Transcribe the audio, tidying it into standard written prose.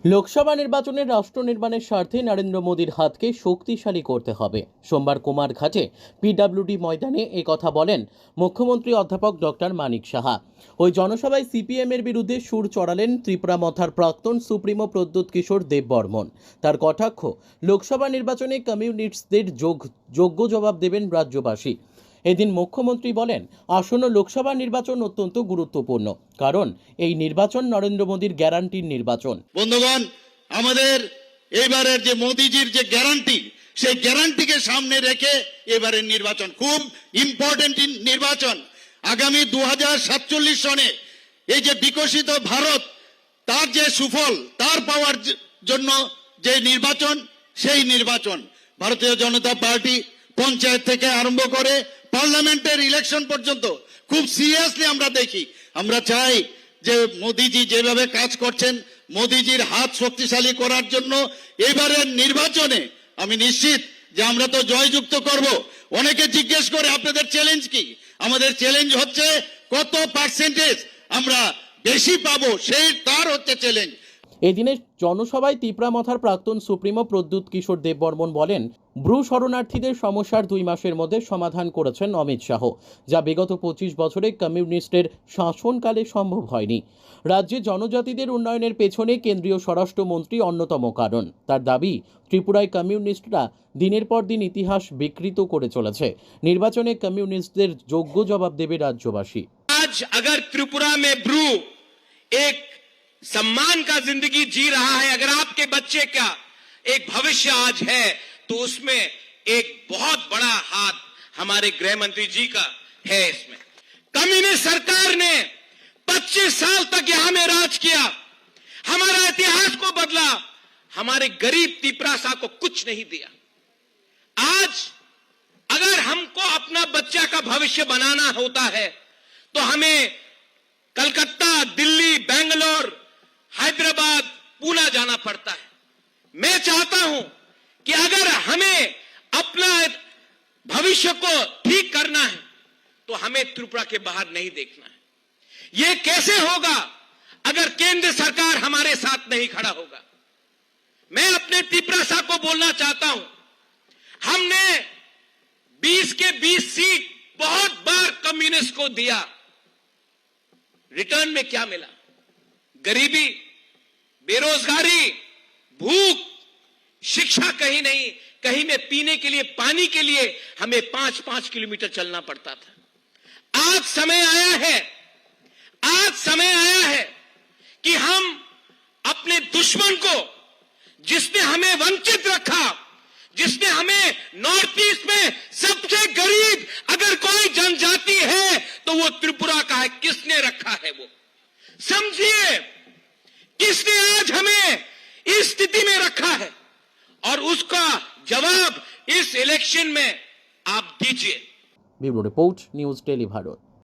লোকসভা নির্বাচনে রাষ্ট্র নির্মাণের স্বার্থে নরেন্দ্র মোদীর হাতকে শক্তিশালী করতে হবে। সোমবার কুমারঘাটে পিডব্লিউডি ময়দানে কথা বলেন মুখ্যমন্ত্রী অধ্যাপক ডক্টর মানিক সাহা। ওই জনসভায় সিপিএমের বিরুদ্ধে সুর চড়ালেন ত্রিপুরা মথার প্রাক্তন সুপ্রিমো প্রদ্যুৎ কিশোর দেববর্মন। তার কটাক্ষ, লোকসভা নির্বাচনে কমিউনিস্টদের যোগ্য জবাব দেবেন রাজ্যবাসী। এদিন মুখ্যমন্ত্রী বলেন, আসন্ন লোকসভা নির্বাচন অত্যন্ত গুরুত্বপূর্ণ, কারণ এই নির্বাচন নরেন্দ্র মোদীর গ্যারান্টির নির্বাচন। বন্ধুগণ, আমাদের এবারের যে মোদীজির যে গ্যারান্টি, সেই গ্যারান্টিকে সামনে রেখে এবারের নির্বাচন খুব ইম্পর্টেন্ট নির্বাচন। আগামী 2047 সনে এই যে বিকশিত ভারত, তার যে সুফল তার পাওয়ার জন্য যে নির্বাচন, সেই নির্বাচন ভারতীয় জনতা পার্টি পঞ্চায়েত থেকে আরম্ভ করে পার্লামেন্টের ইলেকশন পর্যন্ত খুব সিরিয়াসলি আমরা দেখি। আমরা চাই যে মোদীজি যেভাবে কাজ করছেন, মোদীজির হাত শক্তিশালী করার জন্য এবারের নির্বাচনে আমি নিশ্চিত যে আমরা তো জয়যুক্ত করব। অনেকে জিজ্ঞেস করে আপনাদের চ্যালেঞ্জ কি? আমাদের চ্যালেঞ্জ হচ্ছে কত পার্সেন্টেজ আমরা বেশি পাবো, সেই তার হচ্ছে চ্যালেঞ্জ। এদিনে জনসভায় ত্রিপুরা মথার প্রাক্তন সুপ্রিমো প্রদ্যুৎ কিশোর দেববর্মন বলেন, ব্রু শরণার্থীদের সমস্যার 2 মাসের মধ্যে সমাধান করেছেন অমিত শাহ, যা বিগত 25 বছরে কমিউনিস্টের শাসনকালে সম্ভব হয়নি। রাজ্যে জনজাতিদের উন্নয়নের পেছনে কেন্দ্রীয় স্বরাষ্ট্রমন্ত্রী অন্যতম কারণ। তার দাবি, ত্রিপুরায় কমিউনিস্টরা দিনের পর দিন ইতিহাস বিকৃত করে চলেছে। নির্বাচনে কমিউনিস্টদের যোগ্য জবাব দেবে রাজ্যবাসী। আজ अगर त्रिपुरा में ब्रू एक सम्मान का जिंदगी जी रहा है, अगर आपके बच्चे का एक भविष्य आज है, तो उसमें एक बहुत बड़ा हाथ हमारे गृह मंत्री जी का है। इसमें कम्युनिस्ट सरकार ने 25 साल तक यहां में राज किया, हमारा इतिहास को बदला, हमारे गरीब त्रिपुरा को कुछ नहीं दिया। आज अगर हमको अपना बच्चा का भविष्य बनाना होता है तो हमें कलकत्ता, दिल्ली, बेंगलोर, हैदराबाद, पूना जाना पड़ता है। मैं चाहता हूं कि अगर हमें अपना भविष्य को ठीक करना है तो हमें त्रिपुरा के बाहर नहीं देखना है। यह कैसे होगा अगर केंद्र सरकार हमारे साथ नहीं खड़ा होगा? मैं अपने त्रिपुरा को बोलना चाहता हूं, हमने 20 के 20 सीट बहुत बार कम्युनिस्ट को दिया, रिटर्न में क्या मिला? गरीबी, बेरोजगारी, भूख, शिक्षा कहीं नहीं, कहीं में पीने के लिए पानी के लिए हमें 5-5 किलोमीटर चलना पड़ता था। आज समय आया है कि हम अपने दुश्मन को, जिसने हमें वंचित रखा, जिसने हमें नॉर्थ ईस्ट में सबसे गरीब अगर कोई जनजाति है तो वो त्रिपुरा का है। किसने रखा है? वो समझिए, किसने आज हमें इस स्थिति में रखा है, और उसका जवाब इस इलेक्शन में आप दीजिए। Bureau report, news tele Bharat.